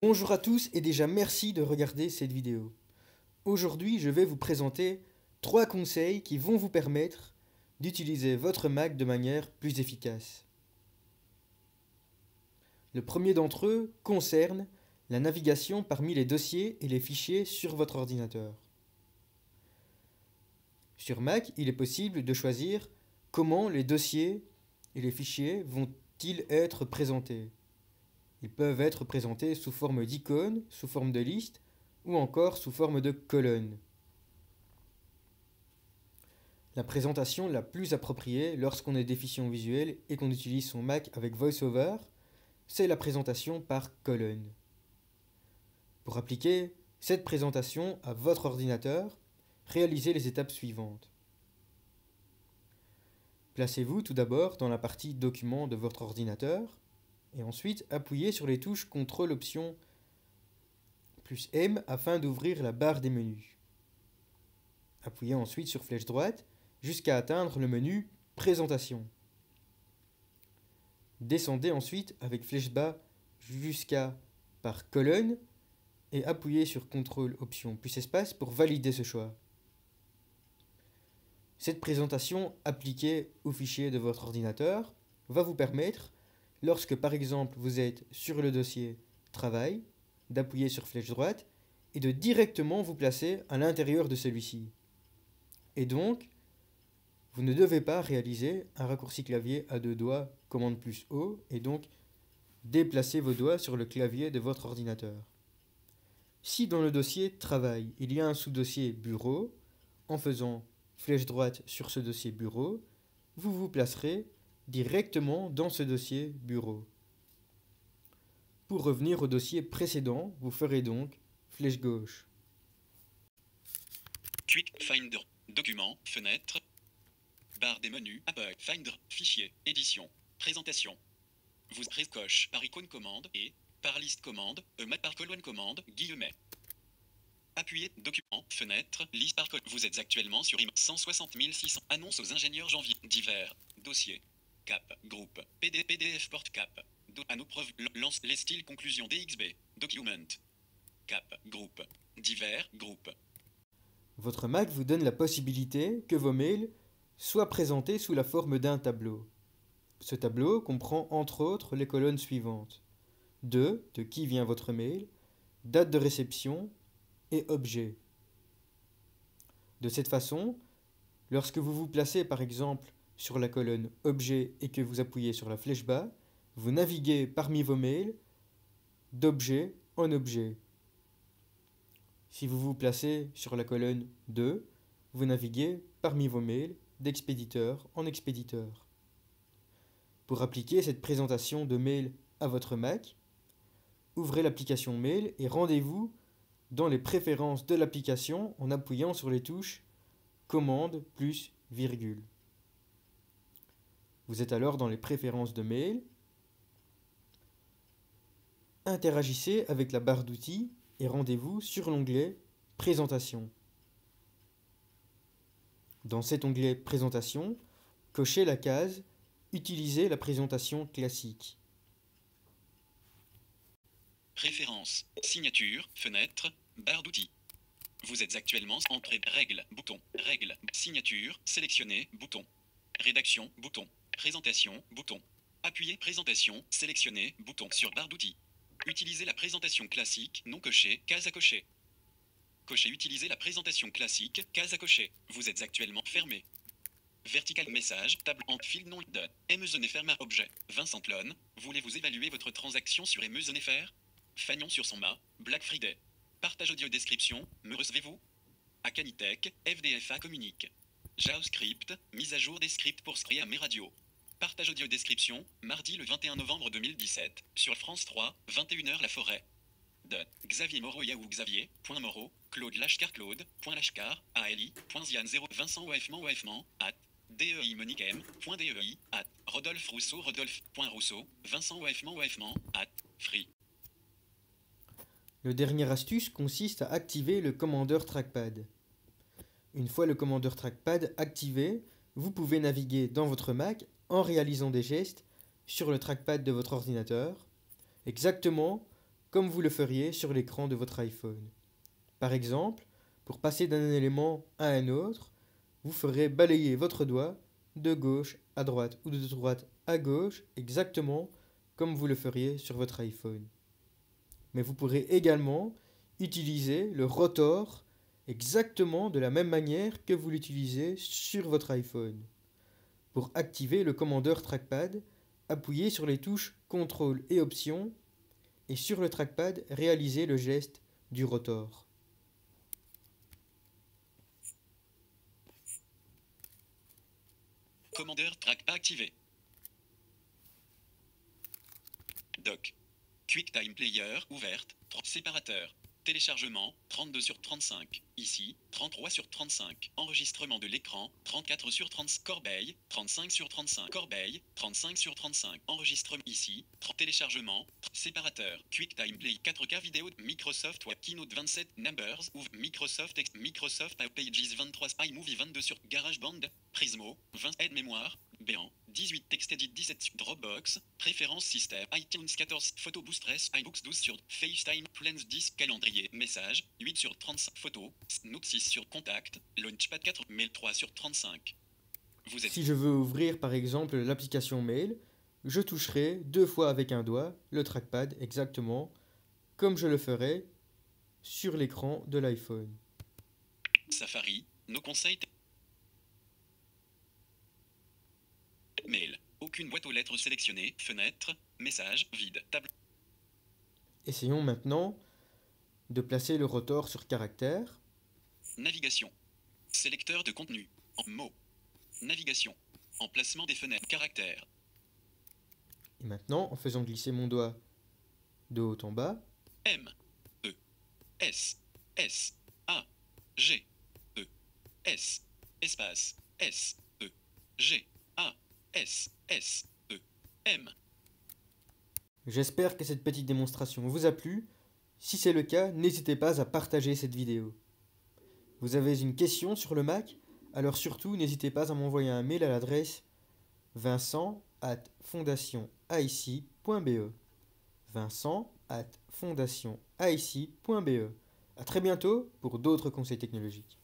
Bonjour à tous et déjà merci de regarder cette vidéo. Aujourd'hui, je vais vous présenter 3 conseils qui vont vous permettre d'utiliser votre Mac de manière plus efficace. Le premier d'entre eux concerne la navigation parmi les dossiers et les fichiers sur votre ordinateur. Sur Mac, il est possible de choisir comment les dossiers et les fichiers vont-ils être présentés. Ils peuvent être présentés sous forme d'icônes, sous forme de listes ou encore sous forme de colonnes. La présentation la plus appropriée lorsqu'on est déficient visuel et qu'on utilise son Mac avec VoiceOver, c'est la présentation par colonne. Pour appliquer cette présentation à votre ordinateur, réalisez les étapes suivantes. Placez-vous tout d'abord dans la partie Documents de votre ordinateur et ensuite appuyez sur les touches CTRL Option plus M afin d'ouvrir la barre des menus. Appuyez ensuite sur flèche droite jusqu'à atteindre le menu Présentation. Descendez ensuite avec flèche bas jusqu'à par colonne et appuyez sur CTRL Option plus espace pour valider ce choix. Cette présentation appliquée au fichier de votre ordinateur va vous permettre, lorsque par exemple vous êtes sur le dossier Travail, d'appuyer sur flèche droite et de directement vous placer à l'intérieur de celui-ci. Et donc, vous ne devez pas réaliser un raccourci clavier à 2 doigts, commande plus O, et donc déplacer vos doigts sur le clavier de votre ordinateur. Si dans le dossier Travail, il y a un sous-dossier Bureau, en faisant flèche droite sur ce dossier Bureau, vous vous placerez directement dans ce dossier Bureau. Pour revenir au dossier précédent, vous ferez donc flèche gauche. Quick Finder, Documents, Fenêtre, barre des menus, Apple, Finder, Fichier, Édition, Présentation. Vous coche par icône commande et par liste commande, par colonne commande, guillemets. Appuyez Documents, Fenêtre, liste par colonne. Vous êtes actuellement sur 160 600. Annonce aux ingénieurs janvier. Divers. Dossier. Cap. Groupe. PDF porte cap. À nos preuves. Lance les styles conclusion DXB. Document. Cap. Groupe. Divers. Groupe. Votre Mac vous donne la possibilité que vos mails soient présentés sous la forme d'un tableau. Ce tableau comprend entre autres les colonnes suivantes. De qui vient votre mail, date de réception et objet. De cette façon, lorsque vous vous placez par exemple sur la colonne objet et que vous appuyez sur la flèche bas, vous naviguez parmi vos mails d'objet en objet. Si vous vous placez sur la colonne 2, vous naviguez parmi vos mails d'expéditeur en expéditeur. Pour appliquer cette présentation de mail à votre Mac, ouvrez l'application Mail et rendez-vous dans les préférences de l'application en appuyant sur les touches Commande plus virgule. Vous êtes alors dans les préférences de Mail. Interagissez avec la barre d'outils et rendez-vous sur l'onglet Présentation. Dans cet onglet Présentation, cochez la case Utiliser la présentation classique. Préférences, signature, fenêtre, barre d'outils. Vous êtes actuellement entrée, règles, bouton, règles, signature, sélectionner, bouton. Rédaction, bouton. Présentation, bouton. Appuyez présentation, sélectionner, bouton sur barre d'outils. Utilisez la présentation classique, non coché, case à cocher. Cocher utiliser la présentation classique, case à cocher. Vous êtes actuellement fermé. Vertical message, table en fil nom de Emezenefer objet. Vincent Lone, voulez-vous évaluer votre transaction sur Emezenefer? Fagnon sur son mât, Black Friday. Partage audio description, me recevez-vous? Acanitech, FDFA communique. JavaScript, mise à jour des scripts pour Screa mes radio. Partage audio description, mardi le 21 novembre 2017, sur France 3, 21h La Forêt. De Xavier Moreau Yahoo Xavier, point Moreau, Claude Lashkar Claude, point Lashkar, ALI, point Zian 0, Vincent Oefman, at, DEI Monique M, point DEI, at, Rodolphe Rousseau Rodolphe, point Rousseau, Vincent Oefman, at, Free. Le dernier astuce consiste à activer le commandeur trackpad. Une fois le commandeur trackpad activé, vous pouvez naviguer dans votre Mac en réalisant des gestes sur le trackpad de votre ordinateur, exactement comme vous le feriez sur l'écran de votre iPhone. Par exemple, pour passer d'un élément à un autre, vous ferez balayer votre doigt de gauche à droite ou de droite à gauche, exactement comme vous le feriez sur votre iPhone. Mais vous pourrez également utiliser le rotor exactement de la même manière que vous l'utilisez sur votre iPhone. Pour activer le commandeur trackpad, appuyez sur les touches CTRL et Option et sur le trackpad, réalisez le geste du rotor. Commandeur trackpad activé. Dock. QuickTime Player ouverte. Séparateur. Téléchargement 32/35. Ici 33/35. Enregistrement de l'écran 34/35. Corbeille 35/35. Corbeille 35/35. Enregistrement ici. Téléchargement. Séparateur. QuickTime Play 4K vidéo. Microsoft Web Keynote 27. Numbers. Microsoft Pages 23. iMovie 22 sur GarageBand. Prismo 20. Aide-mémoire. Béant 18. TextEdit 17. Dropbox. Préférences système. iTunes 14. Photo Boostress. iBooks 12 sur FaceTime. Plans 10. Calendrier. Message 8/35. Photo. Note 6 sur Contact. Launchpad 4. Mail 3/35. Vous êtes... Si je veux ouvrir par exemple l'application Mail, je toucherai 2 fois avec un doigt le trackpad exactement comme je le ferais sur l'écran de l'iPhone. Safari. Nos conseils. Mail. Aucune boîte aux lettres sélectionnée. Fenêtre. Message. Vide. Table. Essayons maintenant de placer le rotor sur caractère. Navigation. Sélecteur de contenu. En mots. Navigation. Emplacement des fenêtres. Caractères. Et maintenant, en faisant glisser mon doigt de haut en bas, M. E. S. S. A. G. E. S. Espace. S. E. G. A. S. S. E. M. j'espère que cette petite démonstration vous a plu. Si c'est le cas, n'hésitez pas à partager cette vidéo. Vous avez une question sur le Mac? Alors surtout, n'hésitez pas à m'envoyer un mail à l'adresse vincent@fondationaic.be vincent@fondationaic.be. À très bientôt pour d'autres conseils technologiques.